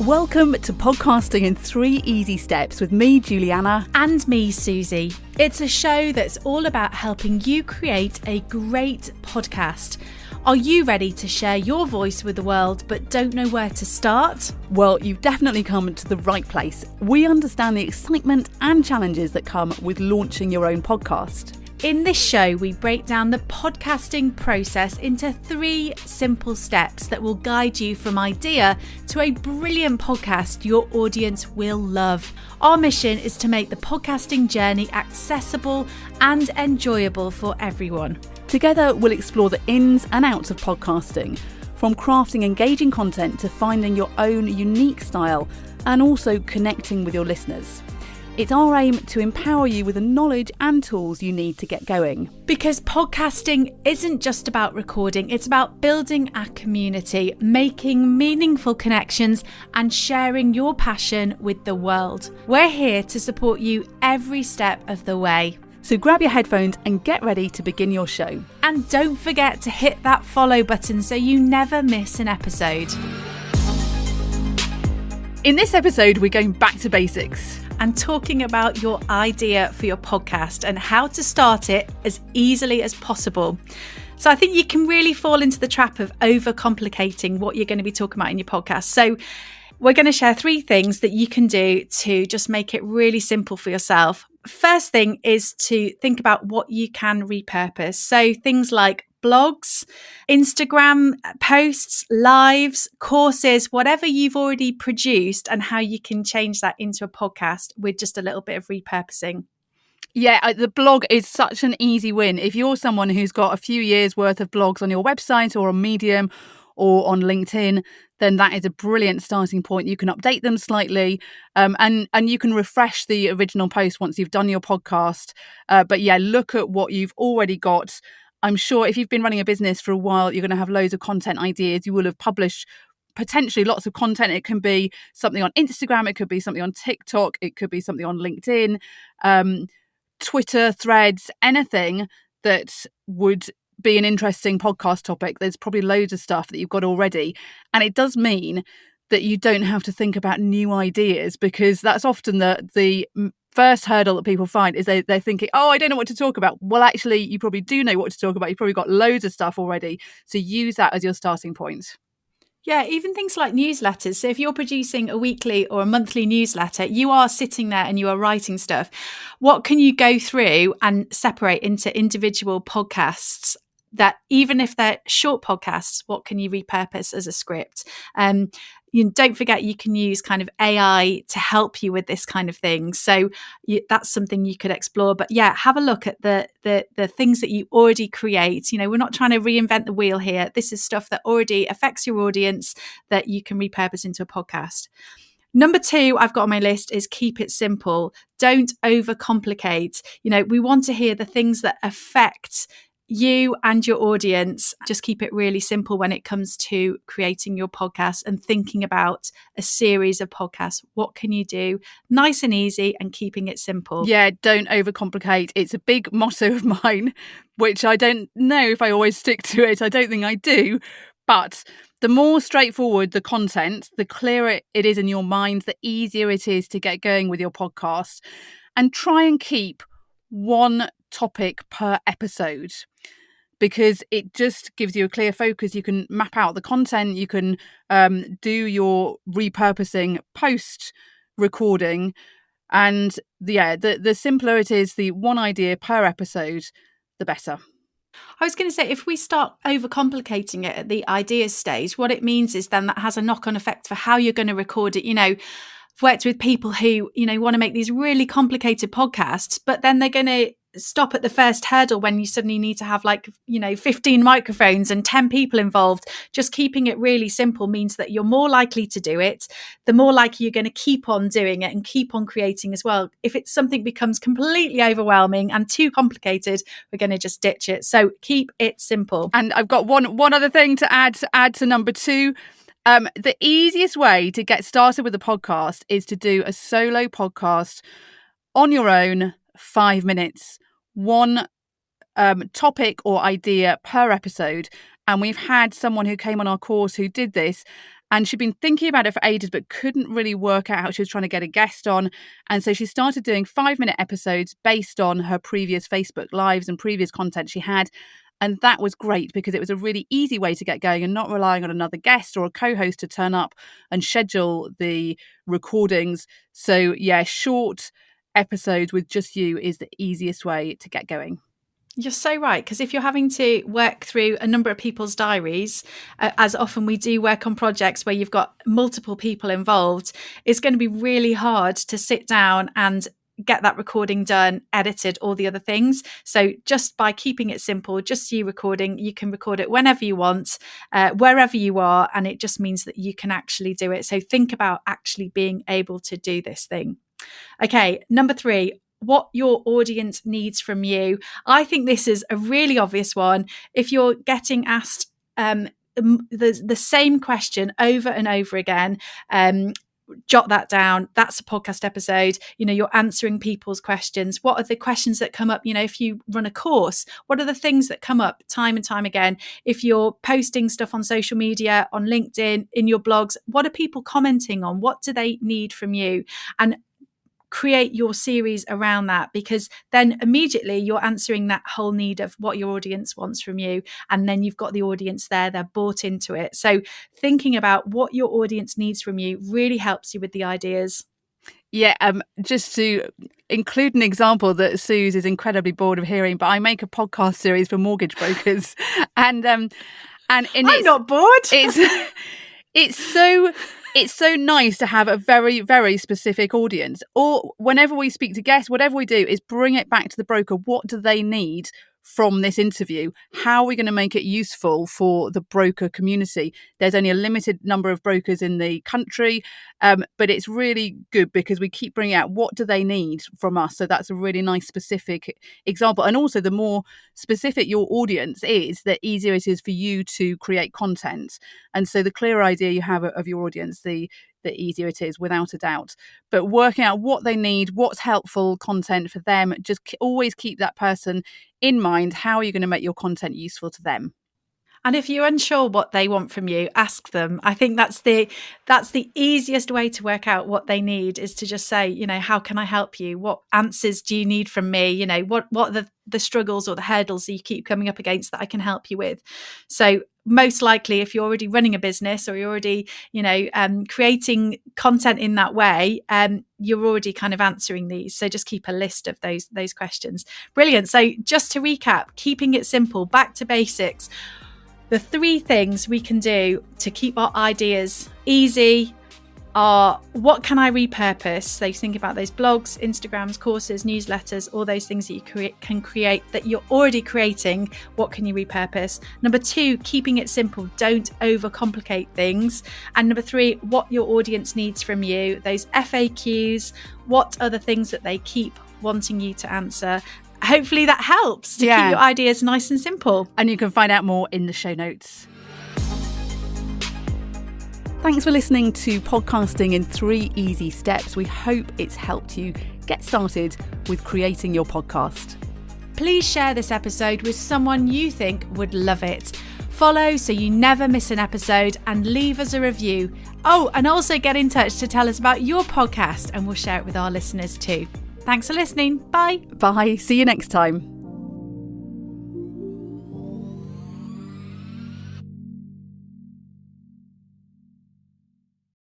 Welcome to Podcasting in 3 Easy Steps with me, Juliana. And me, Suzi. It's a show that's all about helping you create a great podcast. Are you ready to share your voice with the world but don't know where to start? Well, you've definitely come to the right place. We understand the excitement and challenges that come with launching your own podcast. In this show, we break down the podcasting process into 3 simple steps that will guide you from idea to a brilliant podcast your audience will love. Our mission is to make the podcasting journey accessible and enjoyable for everyone. Together, we'll explore the ins and outs of podcasting, from crafting engaging content to finding your own unique style and also connecting with your listeners. It's our aim to empower you with the knowledge and tools you need to get going. Because podcasting isn't just about recording, it's about building a community, making meaningful connections, and sharing your passion with the world. We're here to support you every step of the way. So grab your headphones and get ready to begin your show. And don't forget to hit that follow button so you never miss an episode. In this episode, we're going back to basics and talking about your idea for your podcast and how to start it as easily as possible. So I think you can really fall into the trap of overcomplicating what you're going to be talking about in your podcast. So we're going to share 3 things that you can do to just make it really simple for yourself. First thing is to think about what you can repurpose. So things like blogs, Instagram posts, lives, courses, whatever you've already produced, and how you can change that into a podcast with just a little bit of repurposing. Yeah, the blog is such an easy win. If you're someone who's got a few years worth of blogs on your website or on Medium or on LinkedIn, then that is a brilliant starting point. You can update them slightly and you can refresh the original post once you've done your podcast. But yeah, look at what you've already got. I'm sure if you've been running a business for a while, you're going to have loads of content ideas. You will have published potentially lots of content. It can be something on Instagram. It could be something on TikTok. It could be something on LinkedIn, Twitter, Threads, anything that would be an interesting podcast topic. There's probably loads of stuff that you've got already. And it does mean that you don't have to think about new ideas, because that's often the first hurdle that people find is they're thinking, oh, I don't know what to talk about. Well, actually, you probably do know what to talk about. You've probably got loads of stuff already. So use that as your starting point. Yeah, even things like newsletters. So if you're producing a weekly or a monthly newsletter, you are sitting there and you are writing stuff. What can you go through and separate into individual podcasts that, even if they're short podcasts, what can you repurpose as a script? You don't forget you can use kind of AI to help you with this kind of thing. So that's something you could explore. But yeah, have a look at the things that you already create. You know, we're not trying to reinvent the wheel here. This is stuff that already affects your audience that you can repurpose into a podcast. Number 2 I've got on my list is keep it simple. Don't overcomplicate. You know, we want to hear the things that affect you and your audience. Just keep it really simple when it comes to creating your podcast and thinking about a series of podcasts. What can you do? Nice and easy, and keeping it simple. Yeah, don't overcomplicate. It's a big motto of mine, which I don't know if I always stick to it. I don't think I do. But the more straightforward the content, the clearer it is in your mind, the easier it is to get going with your podcast. And try and keep one topic per episode, because it just gives you a clear focus. You can map out the content, you can do your repurposing post recording, and the simpler it is, the one idea per episode, the better. I was going to say, if we start overcomplicating it at the idea stage, what it means is then that has a knock-on effect for how you're going to record it. You know, I've worked with people who, you know, want to make these really complicated podcasts, but then they're going to stop at the first hurdle when you suddenly need to have 15 microphones and 10 people involved. Just keeping it really simple means that you're more likely to do it. The more likely you're going to keep on doing it and keep on creating as well. If it's something becomes completely overwhelming and too complicated, we're going to just ditch it. So keep it simple. And I've got one other thing to add to number 2. The easiest way to get started with a podcast is to do a solo podcast on your own, 5 minutes, one topic or idea per episode. And we've had someone who came on our course who did this, And she'd been thinking about it for ages, but couldn't really work out how she was trying to get a guest on. And so she started doing 5-minute episodes based on her previous Facebook Lives and previous content she had. And that was great because it was a really easy way to get going and not relying on another guest or a co-host to turn up and schedule the recordings. So yeah, short episodes with just you is the easiest way to get going. You're so right, because if you're having to work through a number of people's diaries, as often we do work on projects where you've got multiple people involved, it's going to be really hard to sit down and get that recording done, edited, all the other things. So just by keeping it simple, just you recording, you can record it whenever you want, wherever you are, and it just means that you can actually do it. So think about actually being able to do this thing. Okay, number 3, what your audience needs from you. I think this is a really obvious one. If you're getting asked the same question over and over again, jot that down. That's a podcast episode. You're answering people's questions. What are the questions that come up? If you run a course, what are the things that come up time and time again? If you're posting stuff on social media, on LinkedIn, in your blogs, what are people commenting on? What do they need from you? And create your series around that, because then immediately you're answering that whole need of what your audience wants from you. And then you've got the audience there, they're bought into it. So thinking about what your audience needs from you really helps you with the ideas. Yeah, just to include an example that Suze is incredibly bored of hearing, but I make a podcast series for mortgage brokers, and I'm not bored. It's so nice to have a very, very specific audience. Or whenever we speak to guests, whatever we do is bring it back to the broker. What do they need from this interview? How are we going to make it useful for the broker community? There's only a limited number of brokers in the country, but it's really good because we keep bringing out what do they need from us. So that's a really nice specific example. And also the more specific your audience is, the easier it is for you to create content. And so the clearer idea you have of your audience, the easier it is, without a doubt. But working out what they need, what's helpful content for them, just always keep that person in mind. How are you going to make your content useful to them? And if you're unsure what they want from you, ask them. I think that's the easiest way to work out what they need, is to just say, how can I help you? What answers do you need from me? What are the struggles or the hurdles that you keep coming up against that I can help you with? So most likely, if you're already running a business or you're already, creating content in that way, you're already kind of answering these. So just keep a list of those questions. Brilliant. So just to recap, keeping it simple, back to basics. The 3 things we can do to keep our ideas easy are: what can I repurpose? So think about those blogs, Instagrams, courses, newsletters, all those things that you can create that you're already creating. What can you repurpose? Number 2, keeping it simple. Don't overcomplicate things. And number 3, what your audience needs from you. Those FAQs, what are the things that they keep wanting you to answer? Hopefully that helps to keep your ideas nice and simple. And you can find out more in the show notes. Thanks for listening to Podcasting in 3 Easy Steps. We hope it's helped you get started with creating your podcast. Please share this episode with someone you think would love it. Follow so you never miss an episode, and leave us a review. Oh, and also get in touch to tell us about your podcast, and we'll share it with our listeners too. Thanks for listening. Bye. Bye. See you next time.